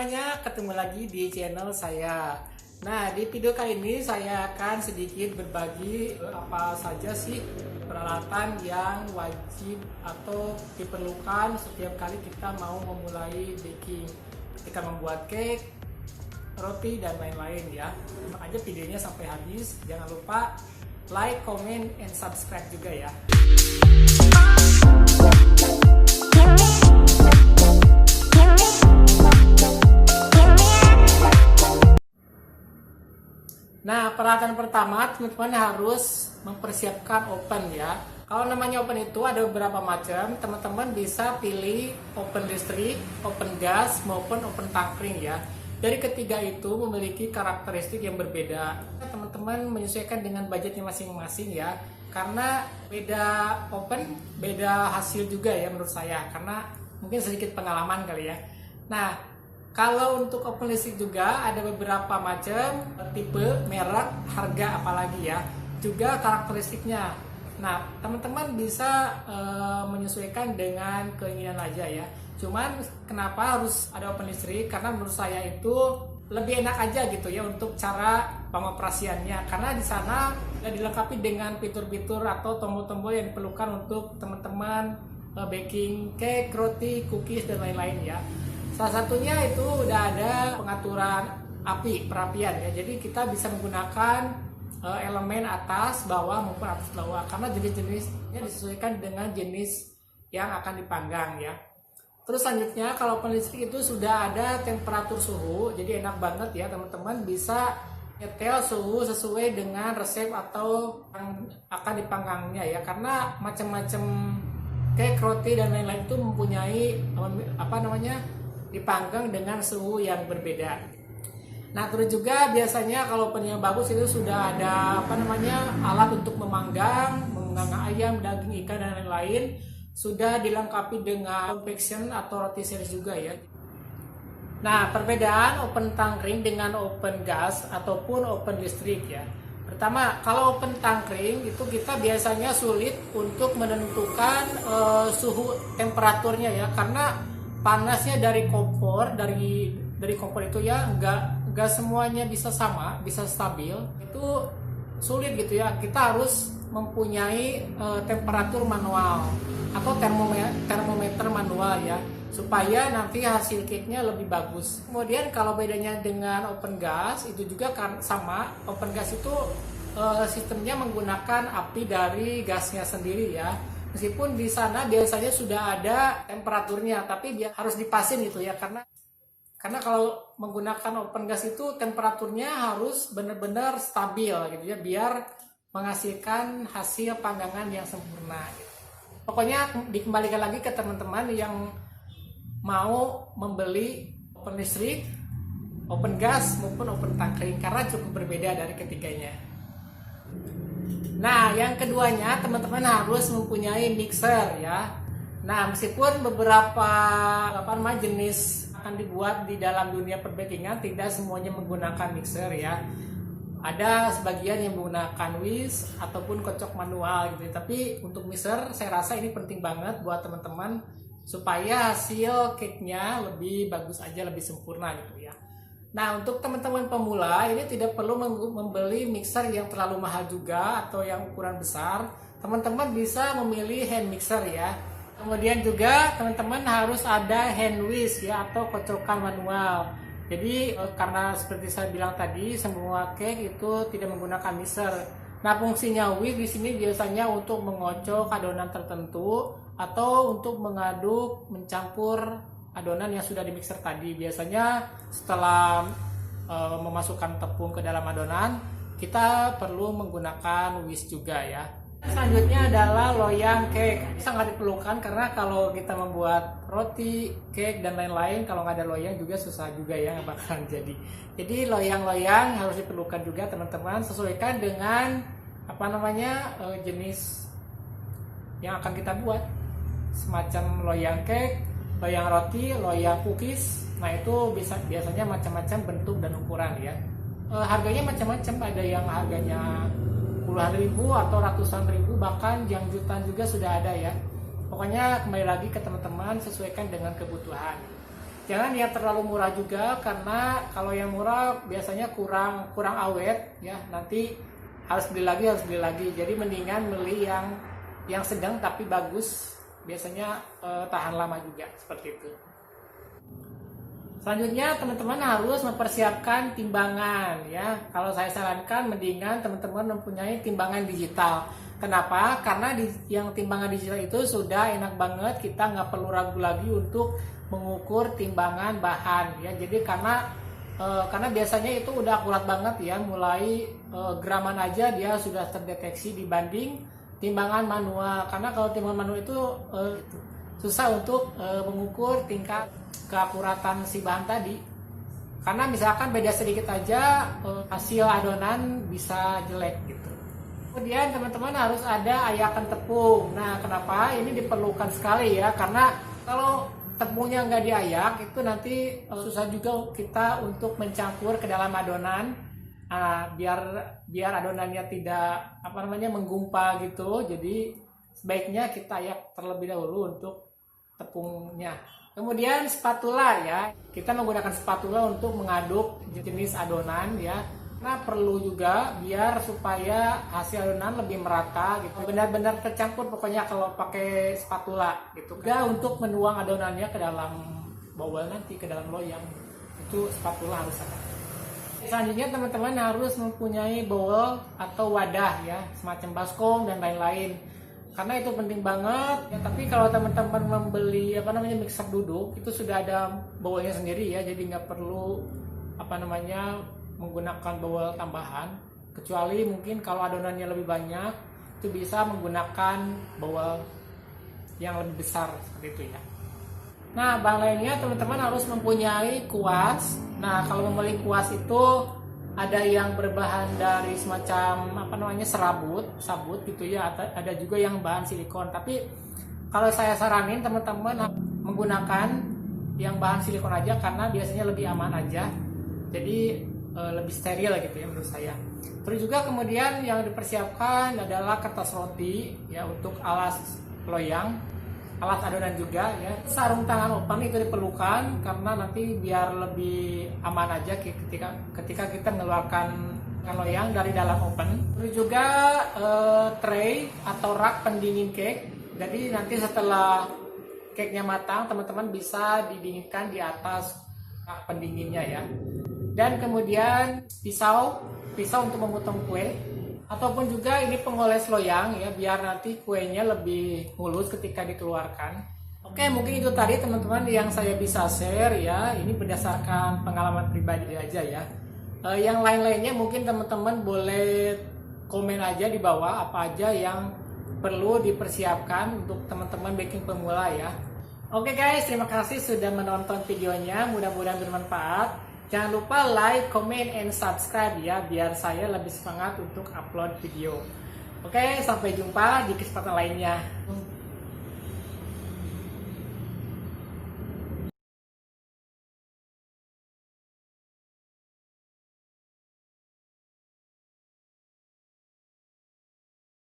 semuanya, ketemu lagi di channel saya. Nah, di video kali ini saya akan sedikit berbagi apa saja sih peralatan yang wajib atau diperlukan setiap kali kita mau memulai baking. Ketika membuat cake, roti, dan lain-lain ya. Simak aja videonya sampai habis. Jangan lupa like, comment, and subscribe juga ya. Nah, peralatan pertama teman-teman harus mempersiapkan oven ya. Kalau namanya oven itu ada beberapa macam, teman-teman bisa pilih oven listrik, oven gas, maupun oven tangkring ya. Dari ketiga itu memiliki karakteristik yang berbeda. Teman-teman menyesuaikan dengan budgetnya masing-masing ya. Karena beda oven, beda hasil juga ya menurut saya. Karena mungkin sedikit pengalaman kali ya. Nah, kalau untuk oven listrik juga ada beberapa macam tipe, merek, harga apalagi ya, juga karakteristiknya. Nah, teman-teman bisa menyesuaikan dengan keinginan aja ya. Cuman kenapa harus ada oven listrik? Karena menurut saya itu lebih enak aja gitu ya untuk cara pengoperasiannya. Karena di sana dilengkapi dengan fitur-fitur atau tombol-tombol yang diperlukan untuk teman-teman baking cake, roti, cookies dan lain-lain ya. Salah satunya itu udah ada pengaturan api, perapian ya. Jadi kita bisa menggunakan elemen atas, bawah maupun atas bawah karena jenis-jenisnya disesuaikan dengan jenis yang akan dipanggang ya. Terus selanjutnya kalau oven listrik itu sudah ada temperatur suhu, jadi enak banget ya teman-teman bisa nyetel suhu sesuai dengan resep atau yang akan dipanggangnya ya. Karena macam-macam cake, roti dan lain-lain itu mempunyai dipanggang dengan suhu yang berbeda. Nah, terus juga biasanya kalau oven yang bagus itu sudah ada alat untuk memanggang ayam, daging, ikan dan lain-lain, sudah dilengkapi dengan convection atau roti series juga ya. Nah, perbedaan oven tangkring dengan oven gas ataupun oven listrik ya. Pertama, kalau oven tangkring itu kita biasanya sulit untuk menentukan suhu temperaturnya ya, karena panasnya dari kompor itu ya nggak semuanya bisa sama, bisa stabil. Itu sulit gitu ya. Kita harus mempunyai temperatur manual atau termometer manual ya, supaya nanti hasil cake-nya lebih bagus. Kemudian kalau bedanya dengan oven gas itu juga sama. Oven gas itu sistemnya menggunakan api dari gasnya sendiri ya. Meskipun di sana biasanya sudah ada temperaturnya, tapi dia harus dipasin gitu ya, karena kalau menggunakan oven gas itu temperaturnya harus benar-benar stabil gitu ya, biar menghasilkan hasil panggangan yang sempurna. Gitu. Pokoknya dikembalikan lagi ke teman-teman yang mau membeli oven listrik, oven gas maupun oven tangkring karena cukup berbeda dari ketiganya. Nah, yang keduanya teman-teman harus mempunyai mixer ya. Nah, meskipun beberapa jenis akan dibuat di dalam dunia perbakingan, tidak semuanya menggunakan mixer ya. Ada sebagian yang menggunakan whisk ataupun kocok manual gitu. Tapi untuk mixer saya rasa ini penting banget buat teman-teman supaya hasil cake-nya lebih bagus aja, lebih sempurna gitu ya. Nah, untuk teman-teman pemula ini tidak perlu membeli mixer yang terlalu mahal juga atau yang ukuran besar. Teman-teman bisa memilih hand mixer ya. Kemudian juga teman-teman harus ada hand whisk ya atau kocokan manual. Jadi karena seperti saya bilang tadi, semua cake itu tidak menggunakan mixer. Nah, fungsinya whisk di sini biasanya untuk mengocok adonan tertentu atau untuk mengaduk, mencampur adonan yang sudah di mixer tadi. Biasanya setelah memasukkan tepung ke dalam adonan, kita perlu menggunakan whisk juga ya. Selanjutnya adalah loyang cake. Sangat diperlukan karena kalau kita membuat roti, cake dan lain-lain, kalau nggak ada loyang juga susah juga ya, nggak bakalan jadi. Jadi loyang-loyang harus diperlukan juga teman-teman, sesuaikan dengan jenis yang akan kita buat. Semacam loyang cake, loyang roti, loyang cookies. Nah, itu biasanya macam-macam bentuk dan ukuran ya. Harganya macam-macam, ada yang harganya puluhan ribu atau ratusan ribu, bahkan yang jutaan juga sudah ada ya. Pokoknya kembali lagi ke teman-teman, sesuaikan dengan kebutuhan. Jangan yang terlalu murah juga, karena kalau yang murah biasanya kurang awet ya. Nanti harus beli lagi. Jadi mendingan beli yang sedang tapi bagus, biasanya tahan lama juga, seperti itu. Selanjutnya teman-teman harus mempersiapkan timbangan ya. Kalau saya sarankan mendingan teman-teman mempunyai timbangan digital. Kenapa? Karena yang timbangan digital itu sudah enak banget, kita nggak perlu ragu lagi untuk mengukur timbangan bahan ya. Jadi karena biasanya itu udah akurat banget ya, mulai graman aja dia sudah terdeteksi dibanding timbangan manual. Karena kalau timbangan manual itu susah untuk mengukur tingkat keakuratan si bahan tadi, karena misalkan beda sedikit aja hasil adonan bisa jelek gitu. Kemudian teman-teman harus ada ayakan tepung. Nah, kenapa ini diperlukan sekali ya, karena kalau tepungnya nggak diayak itu nanti susah juga kita untuk mencampur ke dalam adonan. Biar adonannya tidak menggumpal gitu. Jadi sebaiknya kita ayak terlebih dahulu untuk tepungnya. Kemudian spatula ya, kita menggunakan spatula untuk mengaduk jenis adonan ya. Nah, perlu juga biar supaya hasil adonan lebih merata gitu, benar-benar tercampur pokoknya kalau pakai spatula gitu. Juga untuk menuang adonannya ke dalam bowl nanti, ke dalam loyang, itu spatula harus ada. Selanjutnya teman-teman harus mempunyai bowl atau wadah ya, semacam baskom dan lain-lain. Karena itu penting banget ya. Tapi kalau teman-teman membeli mixer duduk, itu sudah ada bowlnya sendiri ya, jadi nggak perlu menggunakan bowl tambahan, kecuali mungkin kalau adonannya lebih banyak itu bisa menggunakan bowl yang lebih besar seperti itu ya. Nah, bahan lainnya teman-teman harus mempunyai kuas. Nah, kalau membeli kuas itu ada yang berbahan dari semacam sabut gitu ya, ada juga yang bahan silikon. Tapi kalau saya saranin teman-teman menggunakan yang bahan silikon aja, karena biasanya lebih aman aja, jadi lebih steril gitu ya menurut saya. Terus juga kemudian yang dipersiapkan adalah kertas roti ya, untuk alas loyang, alat adonan juga ya. Sarung tangan open itu diperlukan karena nanti biar lebih aman aja ketika kita mengeluarkan loyang dari dalam oven. Terus juga tray atau rak pendingin cake. Jadi nanti setelah cake-nya matang, teman-teman bisa didinginkan di atas rak pendinginnya ya. Dan kemudian pisau untuk memotong kue, ataupun juga ini pengoles loyang ya, biar nanti kuenya lebih mulus ketika dikeluarkan. Oke, mungkin itu tadi teman-teman yang saya bisa share ya. Ini berdasarkan pengalaman pribadi aja ya. Yang lain-lainnya mungkin teman-teman boleh komen aja di bawah apa aja yang perlu dipersiapkan untuk teman-teman baking pemula ya. Oke guys, terima kasih sudah menonton videonya, mudah-mudahan bermanfaat. Jangan lupa like, comment, and subscribe ya, biar saya lebih semangat untuk upload video. Oke, sampai jumpa di kesempatan lainnya.